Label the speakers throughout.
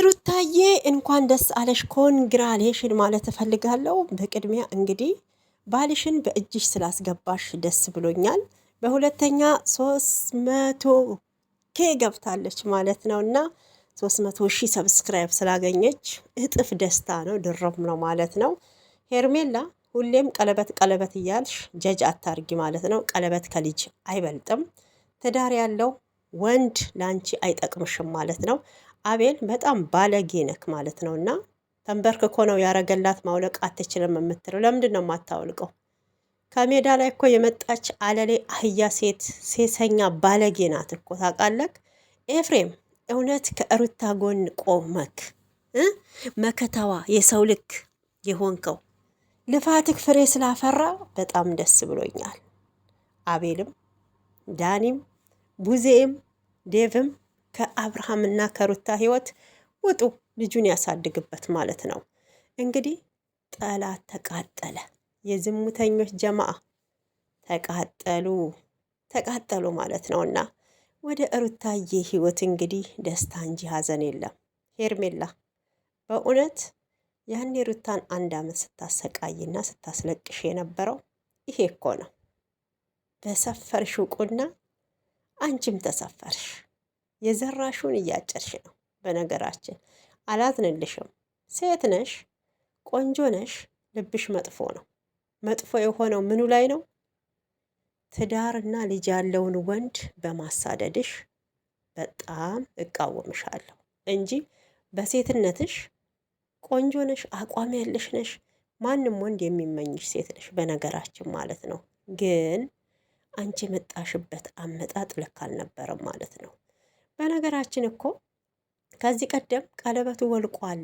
Speaker 1: ሩታዬ እንኳን ደስ አለሽ ኮንግራሌሽን ማለት እፈልጋለሁ። በቅድሚያ እንግዲህ ባልሽን በእጅሽ ስላስገባሽ ደስ ብሎኛል። በሁለተኛ 300 ኬ ገብታለች ማለት ነው እና 300 ሺህ ሰብስክራይብ ስላገኘች እጥፍ ደስታ ነው፣ ድርብ ነው ማለት ነው። ሄርሜላ ሁሌም ቀለበት ቀለበት እያልሽ ጀጅ አታርጊ ማለት ነው። ቀለበት ከልጅ አይበልጥም። ትዳር ያለው ወንድ ላንቺ አይጠቅምሽም ማለት ነው። አቤል በጣም ባለጌ ነክ ማለት ነው። እና ተንበርክኮ ነው ያረገላት። ማውለቅ አትችልም የምትለው ለምንድን ነው የማታወልቀው? ከሜዳ ላይ እኮ የመጣች አለሌ አህያ ሴት ሴሰኛ ባለጌ ናት እኮ ታውቃለህ። ኤፍሬም እውነት ከሩታ ጎን ቆመክ መከታዋ የሰው ልክ የሆንከው ልፋትክ ፍሬ ስላፈራ በጣም ደስ ብሎኛል። አቤልም ዳኒም ቡዜም ዴቭም ከአብርሃምና ከሩታ ህይወት ውጡ፣ ልጁን ያሳድግበት ማለት ነው። እንግዲህ ጠላት ተቃጠለ፣ የዝሙተኞች ጀማአ ተቃጠሉ ተቃጠሉ ማለት ነውና ወደ ሩታዬ ህይወት እንግዲህ ደስታ እንጂ ሀዘን የለም። ሄርሜላ በእውነት ያኔ ሩታን 1 ዓመት ስታሰቃይና ስታስለቅሽ የነበረው ይሄ እኮ ነው። በሰፈርሽው ቁና አንቺም ተሰፈርሽ። የዘራሹን እያጨርሽ ነው። በነገራችን አላዝንልሽም። ሴት ነሽ፣ ቆንጆ ነሽ፣ ልብሽ መጥፎ ነው። መጥፎ የሆነው ምኑ ላይ ነው? ትዳርና ልጅ ያለውን ወንድ በማሳደድሽ በጣም እቃወምሻለሁ እንጂ በሴትነትሽ ቆንጆ ነሽ፣ አቋም ያለሽ ነሽ። ማንም ወንድ የሚመኝሽ ሴት ነሽ በነገራችን ማለት ነው። ግን አንቺ የመጣሽበት አመጣጥ ልክ አልነበረም ማለት ነው። በነገራችን እኮ ከዚህ ቀደም ቀለበቱ ወልቋል፣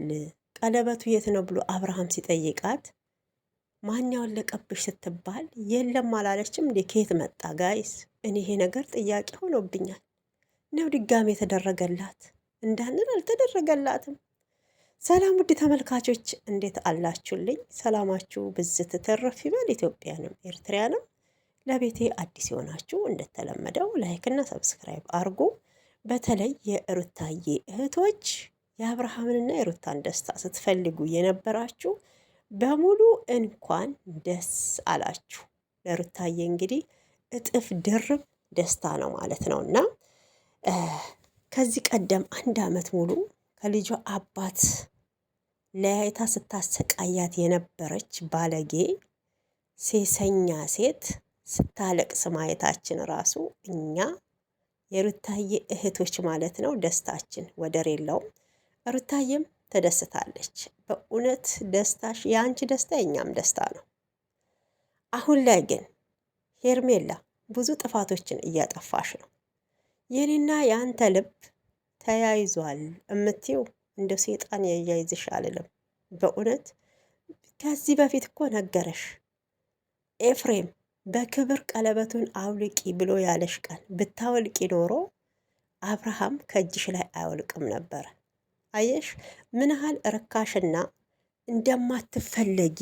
Speaker 1: ቀለበቱ የት ነው ብሎ አብርሃም ሲጠይቃት ማን ያወለቀብሽ ስትባል የለም አላለችም እንዴ? ከየት መጣ ጋይስ? እኔ ይሄ ነገር ጥያቄ ሆኖብኛል። ነው ድጋሜ የተደረገላት እንዳንን አልተደረገላትም። ሰላም ውድ ተመልካቾች እንዴት አላችሁልኝ? ሰላማችሁ ብዝት ተረፍ ይበል። ኢትዮጵያንም ኤርትራንም ለቤቴ አዲስ የሆናችሁ እንደተለመደው ላይክ እና ሰብስክራይብ አርጉ። በተለይ የሩታዬ እህቶች የአብርሃምንና የሩታን ደስታ ስትፈልጉ የነበራችሁ በሙሉ እንኳን ደስ አላችሁ። ለሩታዬ እንግዲህ እጥፍ ድርብ ደስታ ነው ማለት ነው እና ከዚህ ቀደም 1 ዓመት ሙሉ ከልጇ አባት ለያይታ ስታሰቃያት የነበረች ባለጌ ሴሰኛ ሴት ስታለቅስ ማየታችን ራሱ እኛ የሩታዬ እህቶች ማለት ነው ደስታችን ወደር የለውም። ሩታዬም ተደስታለች። በእውነት ደስታሽ የአንቺ ደስታ የኛም ደስታ ነው። አሁን ላይ ግን ሄርሜላ ብዙ ጥፋቶችን እያጠፋሽ ነው። የኔና የአንተ ልብ ተያይዟል እምትይው እንደ ሴጣን ያያይዝሽ አልልም። በእውነት ከዚህ በፊት እኮ ነገረሽ ኤፍሬም በክብር ቀለበቱን አውልቂ ብሎ ያለሽ ቀን ብታወልቂ ኖሮ አብርሃም ከእጅሽ ላይ አይወልቅም ነበረ። አየሽ ምን ያህል ርካሽና እንደማትፈለጊ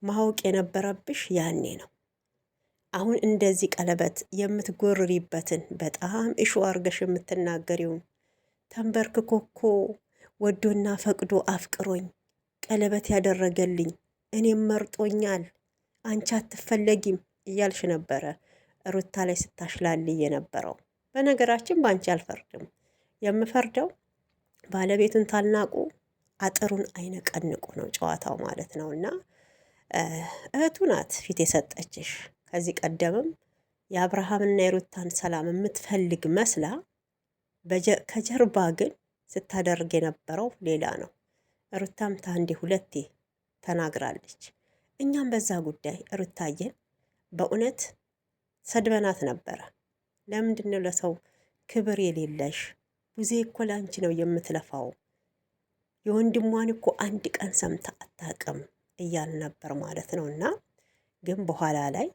Speaker 1: ማወቅ የነበረብሽ ያኔ ነው። አሁን እንደዚህ ቀለበት የምትጎርሪበትን በጣም እሹ አርገሽ የምትናገሪውን ተንበርክኮኮ ወዶና ፈቅዶ አፍቅሮኝ ቀለበት ያደረገልኝ እኔም መርጦኛል አንቺ አትፈለጊም እያልሽ ነበረ ሩታ ላይ ስታሽላልይ የነበረው። በነገራችን በአንቺ አልፈርድም። የምፈርደው ባለቤቱን ታልናቁ አጥሩን አይነቀንቁ ነው ጨዋታው ማለት ነው። እና እህቱ ናት ፊት የሰጠችሽ። ከዚህ ቀደምም የአብርሃምና የሩታን ሰላም የምትፈልግ መስላ ከጀርባ ግን ስታደርግ የነበረው ሌላ ነው። ሩታም ታንዴ ሁለቴ ተናግራለች። እኛም በዛ ጉዳይ ሩታዬን በእውነት ሰድበናት ነበረ። ለምንድን ነው ለሰው ክብር የሌለሽ? ቡዜ እኮ ላንቺ ነው የምትለፋው፣ የወንድሟን እኮ 1 ቀን ሰምታ አታውቅም እያል ነበር ማለት ነው። እና ግን በኋላ ላይ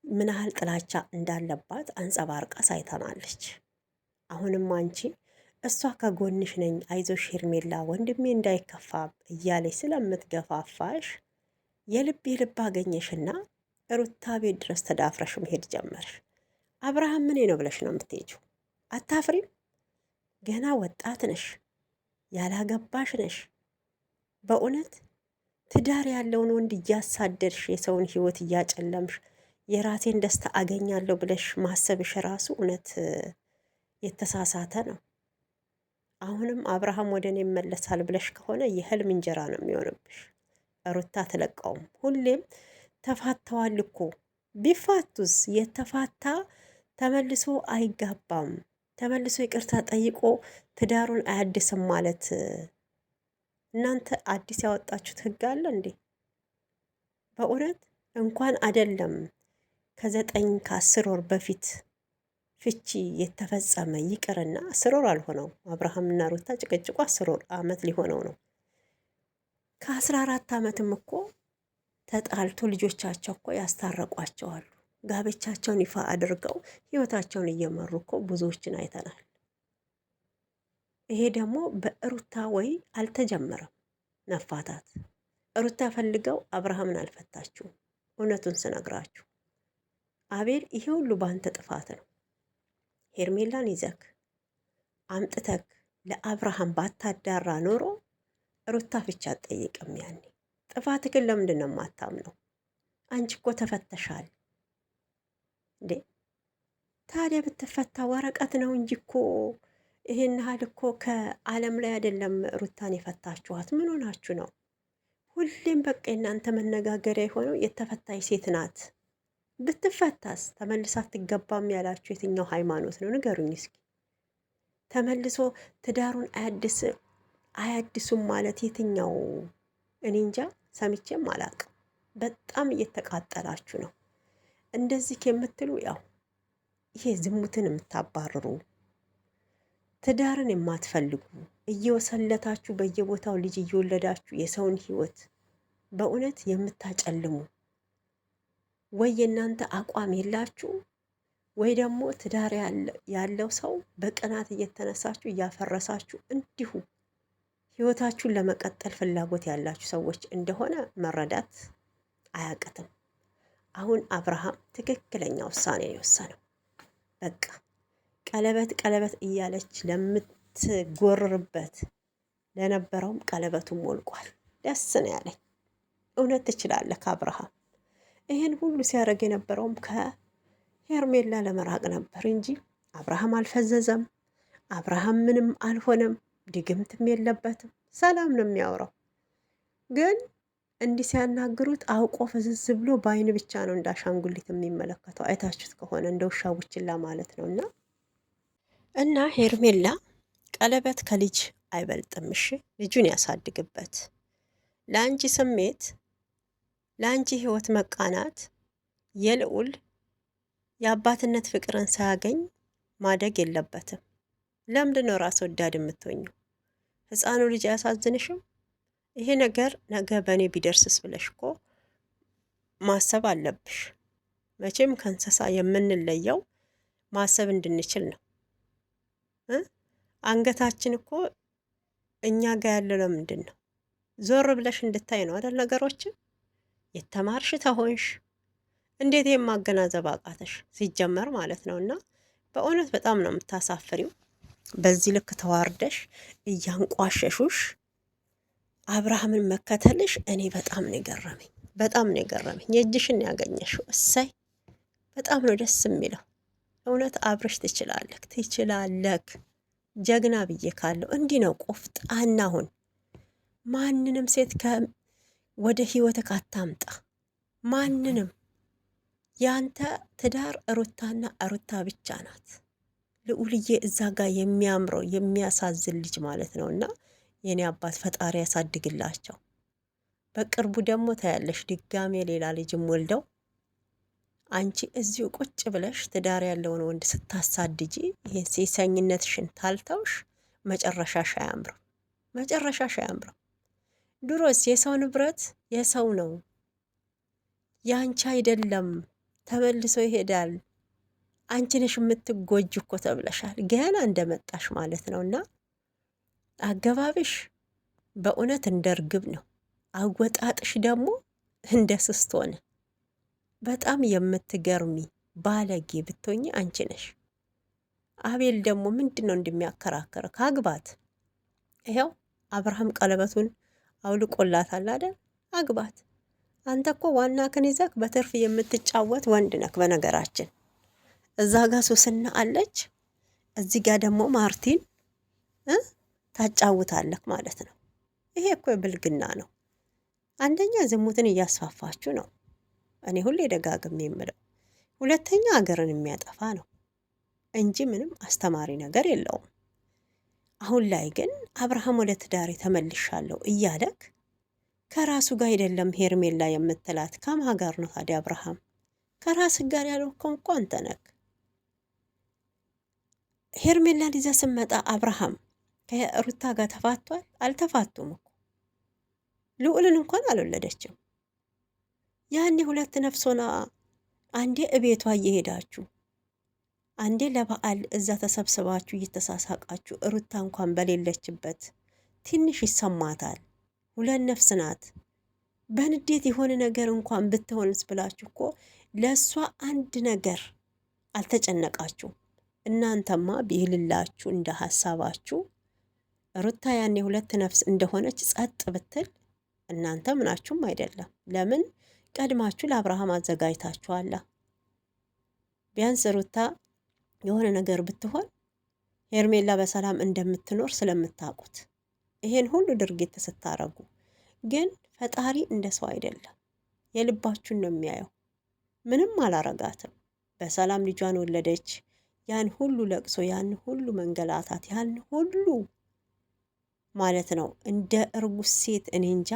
Speaker 1: ምን ያህል ጥላቻ እንዳለባት አንጸባርቃ ሳይተናለች። አሁንም አንቺ እሷ ከጎንሽ ነኝ አይዞሽ ሄርሜላ ወንድሜ እንዳይከፋ እያለች ስለምትገፋፋሽ የልብ አገኘሽና ሩታ ቤት ድረስ ተዳፍረሽ መሄድ ጀመርሽ። አብርሃም ምን ነው ብለሽ ነው የምትሄጂው? አታፍሪም? ገና ወጣት ነሽ፣ ያላገባሽ ነሽ። በእውነት ትዳር ያለውን ወንድ እያሳደድሽ የሰውን ህይወት እያጨለምሽ የራሴን ደስታ አገኛለሁ ብለሽ ማሰብሽ ራሱ እውነት የተሳሳተ ነው። አሁንም አብርሃም ወደ እኔ ይመለሳል ብለሽ ከሆነ የህልም እንጀራ ነው የሚሆንብሽ። ሩታ ትለቀውም። ሁሌም ተፋተዋል እኮ ቢፋቱስ የተፋታ ተመልሶ አይጋባም። ተመልሶ ይቅርታ ጠይቆ ትዳሩን አያድስም ማለት እናንተ አዲስ ያወጣችሁት ህግ አለ እንዴ? በእውነት እንኳን አደለም ከ9 ከ10 ወር በፊት ፍቺ የተፈጸመ ይቅርና 10 ወር አልሆነው። አብርሃምና ሩታ ጭቅጭቁ 10 ወር አመት ሊሆነው ነው። ከ14 አመትም እኮ ተጣልቶ ልጆቻቸው እኮ ያስታረቋቸዋሉ። ጋብቻቸውን ይፋ አድርገው ህይወታቸውን እየመሩ እኮ ብዙዎችን አይተናል። ይሄ ደግሞ በሩታ ወይ አልተጀመረም መፋታት። ሩታ ፈልገው አብርሃምን አልፈታችሁም። እውነቱን ስነግራችሁ አቤል፣ ይሄ ሁሉ በአንተ ጥፋት ነው። ሄርሜላን ይዘክ አምጥተክ ለአብርሃም ባታዳራ ኖሮ ሩታ ፍቻ አትጠይቅም። ያኔ ጥፋትክን ለምንድን ነው የማታምነው? አንቺ እኮ ተፈተሻል እንዴ! ታዲያ ብትፈታ ወረቀት ነው እንጂ እኮ ይሄን ያህል እኮ ከዓለም ላይ አይደለም ሩታን የፈታችኋት። ምን ሆናችሁ ነው? ሁሌም በቃ የእናንተ መነጋገሪያ የሆነው የተፈታች ሴት ናት። ብትፈታስ ተመልሳ አትገባም ያላችሁ የትኛው ሃይማኖት ነው? ንገሩኝ እስኪ። ተመልሶ ትዳሩን አያድሱም ማለት የትኛው? እኔ እንጃ፣ ሰምቼም አላቅም። በጣም እየተቃጠላችሁ ነው። እንደዚህ የምትሉ ያው ይሄ ዝሙትን የምታባርሩ ትዳርን የማትፈልጉ እየወሰለታችሁ በየቦታው ልጅ እየወለዳችሁ የሰውን ህይወት በእውነት የምታጨልሙ ወይ የእናንተ አቋም የላችሁ ወይ ደግሞ ትዳር ያለው ሰው በቅናት እየተነሳችሁ እያፈረሳችሁ እንዲሁ ህይወታችሁን ለመቀጠል ፍላጎት ያላችሁ ሰዎች እንደሆነ መረዳት አያቅትም። አሁን አብርሃም ትክክለኛ ውሳኔ የወሰነው በቃ ቀለበት ቀለበት እያለች ለምትጎርርበት ለነበረውም ቀለበቱም ወልቋል። ደስ ነው ያለኝ። እውነት ትችላለህ አብርሃም። ይህን ሁሉ ሲያደርግ የነበረውም ከሄርሜላ ለመራቅ ነበር እንጂ አብርሃም አልፈዘዘም። አብርሃም ምንም አልሆነም። ድግምትም የለበትም። ሰላም ነው የሚያወራው። ግን እንዲህ ሲያናግሩት አውቆ ፍዝዝ ብሎ በአይን ብቻ ነው እንዳሻንጉሊት የሚመለከተው። አይታችሁት ከሆነ እንደ ውሻ ቡችላ ማለት ነው። እና ሄርሜላ ቀለበት ከልጅ አይበልጥም። እሺ ልጁን ያሳድግበት። ለአንቺ ስሜት፣ ለአንቺ ህይወት መቃናት የልዑል የአባትነት ፍቅርን ሳያገኝ ማደግ የለበትም። ለምንድን ነው ራስ ወዳድ የምትሆኘው? ህፃኑ ልጅ አያሳዝንሽም? ይሄ ነገር ነገ በእኔ ቢደርስስ ብለሽ እኮ ማሰብ አለብሽ። መቼም ከእንስሳ የምንለየው ማሰብ እንድንችል ነው። አንገታችን እኮ እኛ ጋር ያለው ለምንድን ነው? ዞር ብለሽ እንድታይ ነው አይደል? ነገሮችን የተማርሽ ተሆንሽ እንዴት የማገናዘብ አቃተሽ ሲጀመር ማለት ነው። እና በእውነት በጣም ነው የምታሳፍሪው። በዚህ ልክ ተዋርደሽ እያንቋሸሹሽ አብርሃምን መከተልሽ እኔ በጣም ነው የገረመኝ። በጣም ነው የገረመኝ። የእጅሽን ያገኘሽው እሰይ፣ በጣም ነው ደስ የሚለው። እውነት አብረሽ ትችላለክ፣ ትችላለክ። ጀግና ብዬ ካለው እንዲህ ነው ቆፍጣና ሁን። ማንንም ሴት ወደ ህይወትክ አታምጣ። ማንንም። ያንተ ትዳር ሩታና ሩታ ብቻ ናት። ልዑልዬ እዛ ጋር የሚያምረው የሚያሳዝን ልጅ ማለት ነው። እና የኔ አባት ፈጣሪ ያሳድግላቸው። በቅርቡ ደግሞ ታያለሽ ድጋሜ ሌላ ልጅም ወልደው አንቺ እዚሁ ቁጭ ብለሽ ትዳር ያለውን ወንድ ስታሳድጂ ይሄን ሴሰኝነትሽን ታልተውሽ መጨረሻሽ አያምርም። መጨረሻሽ አያምርም። ድሮስ የሰው ንብረት የሰው ነው፣ ያንቺ አይደለም፣ ተመልሶ ይሄዳል፣ አንቺ ነሽ የምትጎጅ እኮ ተብለሻል። ገና እንደመጣሽ ማለት ነው። እና አገባብሽ በእውነት እንደ እርግብ ነው። አወጣጥሽ ደግሞ እንደ ስስት ሆነ። በጣም የምትገርሚ ባለጌ ብትሆኚ አንቺ ነሽ። አቤል ደግሞ ምንድን ነው እንደሚያከራከር? ካግባት። ይኸው አብርሃም ቀለበቱን አውልቆላታል አይደል? አግባት። አንተ እኮ ዋና ከኒዘክ በትርፍ የምትጫወት ወንድ ነክ። በነገራችን እዛ ጋር ሱስና አለች፣ እዚህ ጋር ደግሞ ማርቲን ታጫውታለክ ማለት ነው። ይሄ እኮ ብልግና ነው። አንደኛ ዝሙትን እያስፋፋችሁ ነው፣ እኔ ሁሌ ደጋግሜ የምለው። ሁለተኛ ሀገርን የሚያጠፋ ነው እንጂ ምንም አስተማሪ ነገር የለውም። አሁን ላይ ግን አብርሃም ወደ ትዳሬ ተመልሻለሁ እያለክ ከራሱ ጋር አይደለም ሄርሜላ የምትላት ከማን ጋር ነው ታዲያ? አብርሃም ከራስ ጋር ያለው እኮ አንተ ነህ። ሄርሜላን ይዛ ስመጣ አብርሃም ከሩታ ጋር ተፋቷል? አልተፋቱም እኮ ልዑልን እንኳን አልወለደችም። ያኔ ሁለት ነፍሶና አንዴ እቤቷ እየሄዳችሁ አንዴ ለበዓል እዛ ተሰብስባችሁ እየተሳሳቃችሁ ሩታ እንኳን በሌለችበት ትንሽ ይሰማታል። ሁለት ነፍስ ናት። በንዴት የሆነ ነገር እንኳን ብትሆንስ ብላችሁ እኮ ለእሷ አንድ ነገር አልተጨነቃችሁ። እናንተማ ቢልላችሁ እንደ ሀሳባችሁ ሩታ ያኔ ሁለት ነፍስ እንደሆነች ጸጥ ብትል እናንተ ምናችሁም አይደለም። ለምን ቀድማችሁ ለአብርሃም አዘጋጅታችኋላ? ቢያንስ ሩታ የሆነ ነገር ብትሆን ሄርሜላ በሰላም እንደምትኖር ስለምታውቁት ይሄን ሁሉ ድርጊት ስታረጉ። ግን ፈጣሪ እንደ ሰው አይደለም፣ የልባችሁን ነው የሚያየው። ምንም አላረጋትም፣ በሰላም ልጇን ወለደች። ያን ሁሉ ለቅሶ፣ ያን ሁሉ መንገላታት፣ ያን ሁሉ ማለት ነው እንደ እርጉዝ ሴት እኔ እንጃ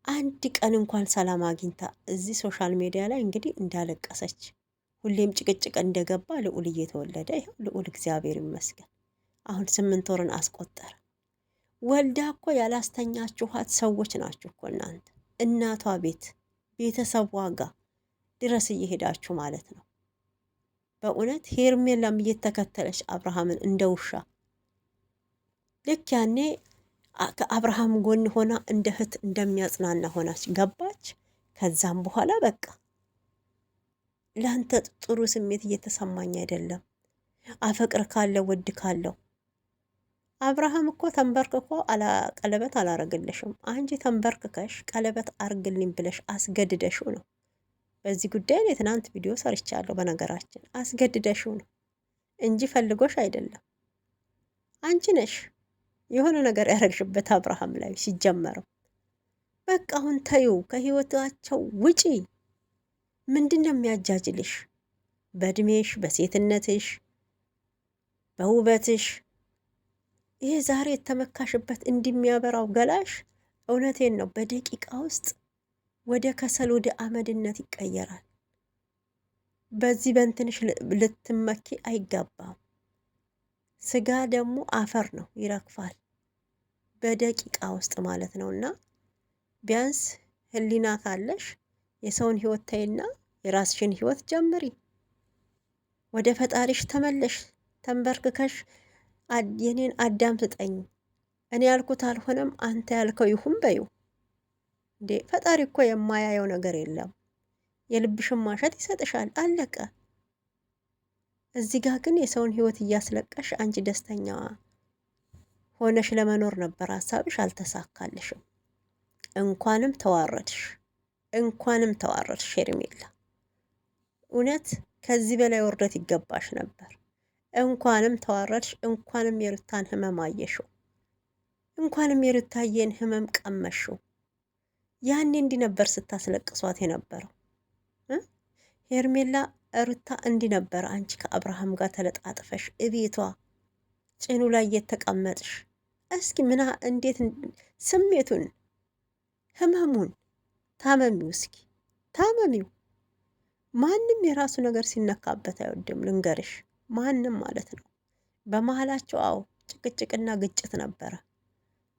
Speaker 1: አንድ ቀን እንኳን ሰላም አግኝታ እዚህ ሶሻል ሚዲያ ላይ እንግዲህ እንዳለቀሰች ሁሌም ጭቅጭቅ እንደገባ ልዑል እየተወለደ ይኸው ልዑል እግዚአብሔር ይመስገን አሁን 8 ወርን አስቆጠረ። ወልዳ እኮ ያላስተኛችኋት ሰዎች ናችሁ እኮ እናንተ። እናቷ ቤት ቤተሰቧ ጋር ድረስ እየሄዳችሁ ማለት ነው። በእውነት ሄርሜላም እየተከተለች አብርሃምን እንደ ውሻ ልክ ያኔ ከአብርሃም ጎን ሆና እንደ እህት እንደሚያጽናና ሆናች ገባች። ከዛም በኋላ በቃ ለአንተ ጥሩ ስሜት እየተሰማኝ አይደለም፣ አፈቅር ካለው ወድ ካለው። አብርሃም እኮ ተንበርክኮ ቀለበት አላረግልሽም፣ አንቺ ተንበርክከሽ ቀለበት አርግልኝ ብለሽ አስገድደሽው ነው። በዚህ ጉዳይ ላይ ትናንት ቪዲዮ ሰርቻለሁ። በነገራችን አስገድደሽው ነው እንጂ ፈልጎሽ አይደለም። አንቺ ነሽ የሆነ ነገር ያረግሽበት አብርሃም ላይ ሲጀመረው። በቃ አሁን ተዩ፣ ከህይወታቸው ውጪ። ምንድን ነው የሚያጃጅልሽ? በእድሜሽ፣ በሴትነትሽ፣ በውበትሽ ይሄ ዛሬ የተመካሽበት እንደሚያበራው ገላሽ እውነቴን ነው በደቂቃ ውስጥ ወደ ከሰል ወደ አመድነት ይቀየራል። በዚህ በእንትንሽ ልትመኪ አይገባም። ስጋ ደግሞ አፈር ነው፣ ይረግፋል በደቂቃ ውስጥ ማለት ነውና ቢያንስ ህሊና ካለሽ የሰውን ህይወት ተይና የራስሽን ህይወት ጀምሪ። ወደ ፈጣሪሽ ተመለሽ። ተንበርክከሽ የኔን አዳም ስጠኝ፣ እኔ ያልኩት አልሆነም አንተ ያልከው ይሁን በዩ። እንዴ ፈጣሪ እኮ የማያየው ነገር የለም። የልብሽን ማሸት ይሰጥሻል፣ አለቀ። እዚህ ጋር ግን የሰውን ህይወት እያስለቀሽ አንቺ ደስተኛ ሆነሽ ለመኖር ነበር ሀሳብሽ፣ አልተሳካልሽም። እንኳንም ተዋረድሽ፣ እንኳንም ተዋረድሽ ሄርሜላ። እውነት ከዚህ በላይ ውርደት ይገባሽ ነበር። እንኳንም ተዋረድሽ፣ እንኳንም የሩታን ህመም አየሽው፣ እንኳንም የሩታዬን ህመም ቀመሽው። ያኔ እንዲህ ነበር ስታስለቅሷት የነበረው ሄርሜላ። ሩታ እንዲህ ነበር አንቺ ከአብርሃም ጋር ተለጣጥፈሽ እቤቷ ጭኑ ላይ እየተቀመጥሽ። እስኪ እንዴት ስሜቱን ህመሙን ታመሚው፣ እስኪ ታመሚው። ማንም የራሱ ነገር ሲነካበት አይወድም፣ ልንገርሽ፣ ማንም ማለት ነው። በመሀላቸው አዎ ጭቅጭቅና ግጭት ነበረ።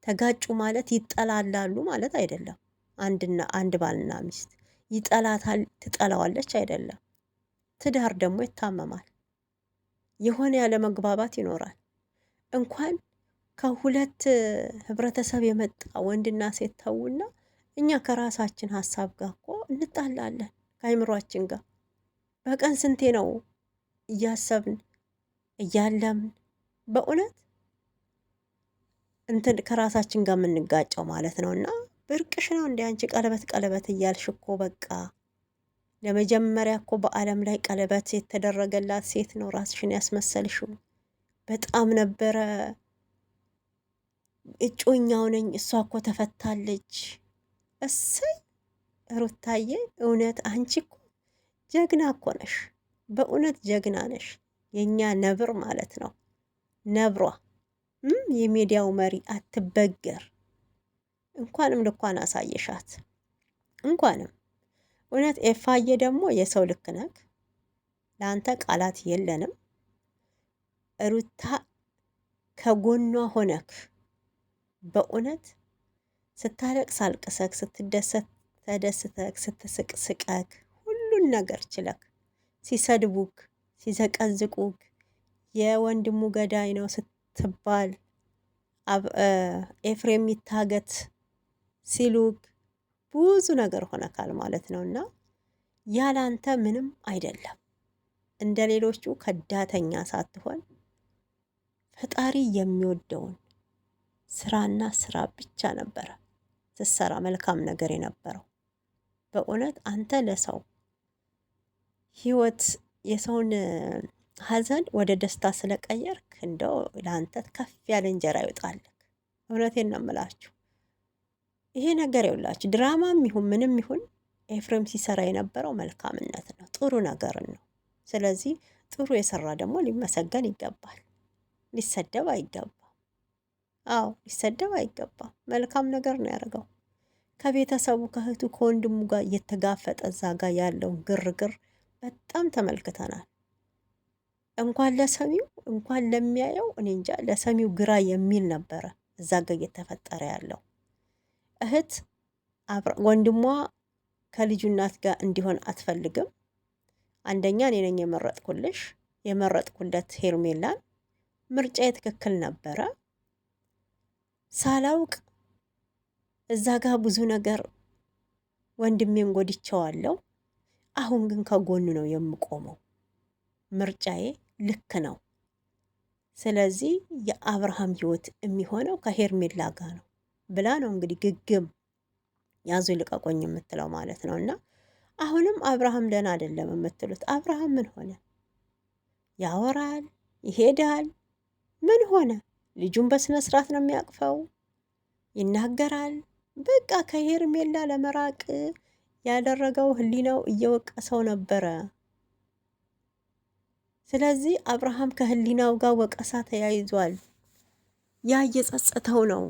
Speaker 1: ተጋጩ ማለት ይጠላላሉ ማለት አይደለም። አንድ ባልና ሚስት ይጠላታል፣ ትጠላዋለች አይደለም። ትዳር ደግሞ ይታመማል፣ የሆነ ያለ መግባባት ይኖራል። እንኳን ከሁለት ህብረተሰብ የመጣ ወንድና ሴት ተውና እኛ ከራሳችን ሀሳብ ጋር እኮ እንጣላለን ከአይምሯችን ጋር። በቀን ስንቴ ነው እያሰብን እያለም በእውነት እንትን ከራሳችን ጋር የምንጋጨው ማለት ነው። እና ብርቅሽ ነው እንደ አንቺ ቀለበት ቀለበት እያልሽ እኮ በቃ ለመጀመሪያ እኮ በዓለም ላይ ቀለበት የተደረገላት ሴት ነው ራስሽን ያስመሰልሽው። በጣም ነበረ እጮኛው ነኝ፣ እሷ እኮ ተፈታለች። እሰይ ሩታዬ፣ እውነት አንቺ እኮ ጀግና እኮ ነሽ። በእውነት ጀግና ነሽ፣ የእኛ ነብር ማለት ነው። ነብሯ የሚዲያው መሪ አትበገር። እንኳንም ልኳን አሳየሻት፣ እንኳንም እውነት። ኤፋዬ ደግሞ የሰው ልክ ነክ፣ ለአንተ ቃላት የለንም። ሩታ ከጎኗ ሆነክ በእውነት ስታለቅስ አልቅሰክ፣ ስትደሰት ተደስተክ፣ ስትስቅ ስቀክ፣ ሁሉን ነገር ችለክ፣ ሲሰድቡክ ሲዘቀዝቁክ የወንድሙ ገዳይ ነው ስትባል ኤፍሬም ይታገት ሲሉክ ብዙ ነገር ሆነካል ማለት ነው። እና ያላንተ ምንም አይደለም። እንደ ሌሎቹ ከዳተኛ ሳትሆን ፈጣሪ የሚወደውን ስራና ስራ ብቻ ነበረ ስትሰራ መልካም ነገር የነበረው። በእውነት አንተ ለሰው ህይወት የሰውን ሀዘን ወደ ደስታ ስለቀየርክ እንደው ለአንተ ከፍ ያለ እንጀራ ይወጣልክ። እውነቴን ነው የምላችሁ። ይሄ ነገር ይውላችሁ ድራማም ይሁን ምንም ይሁን ኤፍሬም ሲሰራ የነበረው መልካምነት ነው፣ ጥሩ ነገርን ነው። ስለዚህ ጥሩ የሰራ ደግሞ ሊመሰገን ይገባል፣ ሊሰደብ አይገባም። አዎ ሊሰደብ አይገባም። መልካም ነገር ነው ያደረገው። ከቤተሰቡ ከእህቱ ከወንድሙ ጋር እየተጋፈጠ እዛ ጋር ያለውን ግርግር በጣም ተመልክተናል። እንኳን ለሰሚው እንኳን ለሚያየው እኔ እንጃ ለሰሚው ግራ የሚል ነበረ እዛ ጋር እየተፈጠረ ያለው። እህት ወንድሟ ከልጁ እናት ጋር እንዲሆን አትፈልግም። አንደኛ እኔ ነኝ የመረጥኩልሽ፣ የመረጥኩለት ሄርሜላን፣ ምርጫዬ ትክክል ነበረ። ሳላውቅ እዛ ጋር ብዙ ነገር ወንድሜን ጎድቼዋለሁ። አሁን ግን ከጎኑ ነው የምቆመው። ምርጫዬ ልክ ነው። ስለዚህ የአብርሃም ህይወት የሚሆነው ከሄርሜላ ጋር ነው ብላ ነው እንግዲህ ግግም ያዙ ልቀቆኝ የምትለው ማለት ነው። እና አሁንም አብርሃም ደህና አይደለም የምትሉት፣ አብርሃም ምን ሆነ? ያወራል፣ ይሄዳል፣ ምን ሆነ? ልጁን በስነ ስርዓት ነው የሚያቅፈው፣ ይናገራል። በቃ ከሄርሜላ ለመራቅ ያደረገው ህሊናው እየወቀሰው ነበረ። ስለዚህ አብርሃም ከህሊናው ጋር ወቀሳ ተያይዟል። ያ እየጸጸተው ነው።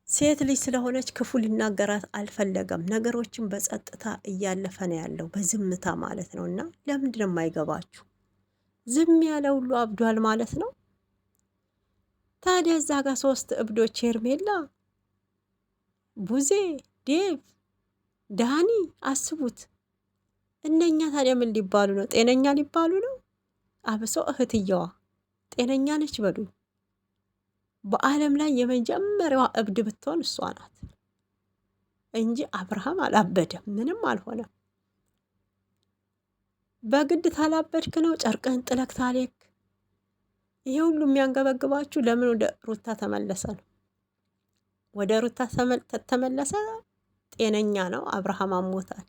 Speaker 1: ሴት ልጅ ስለሆነች ክፉ ሊናገራት አልፈለገም። ነገሮችን በጸጥታ እያለፈ ነው ያለው፣ በዝምታ ማለት ነው። እና ለምንድን ነው የማይገባችሁ? ዝም ያለ ሁሉ አብዷል ማለት ነው። ታዲያ እዛ ጋር 3 እብዶች ሄርሜላ፣ ቡዜ፣ ዴቭ፣ ዳኒ አስቡት። እነኛ ታዲያ ምን ሊባሉ ነው? ጤነኛ ሊባሉ ነው? አብሶ እህትየዋ ጤነኛ ነች በሉ። በዓለም ላይ የመጀመሪያዋ እብድ ብትሆን እሷ ናት እንጂ አብርሃም አላበደም፣ ምንም አልሆነም። በግድ ታላበድክ ነው ጨርቅህን ጥለክ ታሌክ። ይሄ ሁሉ የሚያንገበግባችሁ ለምን ወደ ሩታ ተመለሰ ነው። ወደ ሩታ ተመለሰ፣ ጤነኛ ነው። አብርሃም አሞታል።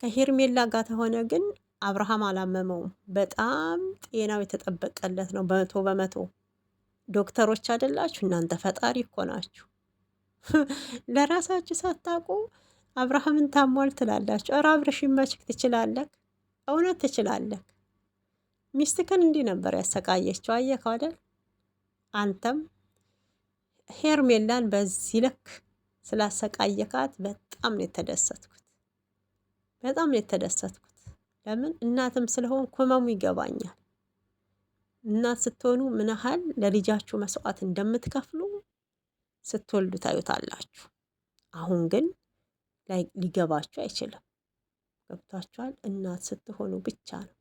Speaker 1: ከሄርሜላ ጋር ተሆነ ግን አብርሃም አላመመውም። በጣም ጤናው የተጠበቀለት ነው። 100%። ዶክተሮች አይደላችሁ እናንተ፣ ፈጣሪ እኮ ናችሁ። ለራሳችሁ ሳታውቁ አብርሃምን ታሟል ትላላችሁ። ኧረ አብርሽ ይመችክ፣ ትችላለህ፣ እውነት ትችላለህ። ሚስትክን እንዲህ ነበር ያሰቃየችው፣ አየህ አይደል? አንተም ሄርሜላን በዚህ ልክ ስላሰቃየካት በጣም ነው የተደሰትኩት፣ በጣም ነው የተደሰትኩት። ለምን እናትም ስለሆን ህመሙ ይገባኛል። እናት ስትሆኑ ምን ያህል ለልጃችሁ መስዋዕት እንደምትከፍሉ ስትወልዱ ታዩታላችሁ። አሁን ግን ሊገባችሁ አይችልም። ገብቷችኋል? እናት ስትሆኑ ብቻ ነው፣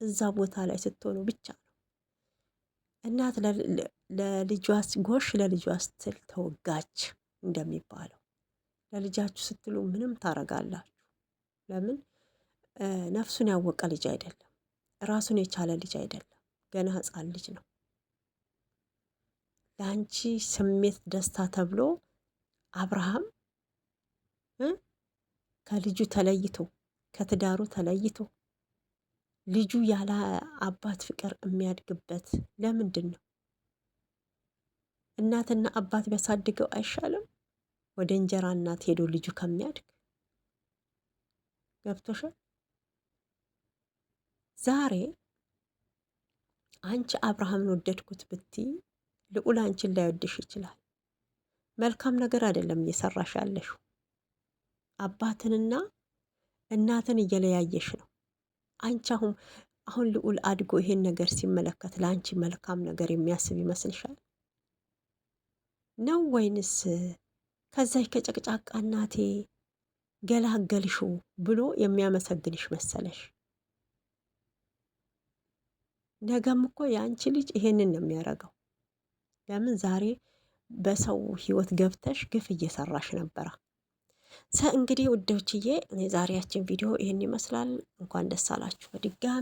Speaker 1: እዛ ቦታ ላይ ስትሆኑ ብቻ ነው። እናት ለልጇ ጎሽ ለልጇ ስትል ተወጋች እንደሚባለው ለልጃችሁ ስትሉ ምንም ታረጋላችሁ። ለምን? ነፍሱን ያወቀ ልጅ አይደለም። ራሱን የቻለ ልጅ አይደለም፣ ገና ሕፃን ልጅ ነው። ለአንቺ ስሜት ደስታ ተብሎ አብርሃም ከልጁ ተለይቶ ከትዳሩ ተለይቶ ልጁ ያለ አባት ፍቅር የሚያድግበት ለምንድን ነው? እናትና አባት ቢያሳድገው አይሻልም? ወደ እንጀራ እናት ሄዶ ልጁ ከሚያድግ። ገብቶሻል? ዛሬ አንቺ አብርሃምን ወደድኩት ብትይ ልዑል አንቺን ላይወድሽ ይችላል። መልካም ነገር አይደለም እየሰራሽ ያለሽው። አባትንና እናትን እየለያየሽ ነው። አንቺ አሁን ልዑል አድጎ ይሄን ነገር ሲመለከት ለአንቺ መልካም ነገር የሚያስብ ይመስልሻል ነው? ወይንስ ከዛች ከጨቅጫቃ እናቴ ገላገልሹ ብሎ የሚያመሰግንሽ መሰለሽ? ነገም እኮ የአንቺ ልጅ ይሄንን ነው የሚያደርገው። ለምን ዛሬ በሰው ህይወት ገብተሽ ግፍ እየሰራሽ ነበረ። እንግዲህ ውዶችዬ ዛሬያችን ቪዲዮ ይህን ይመስላል። እንኳን ደስ አላችሁ በድጋሚ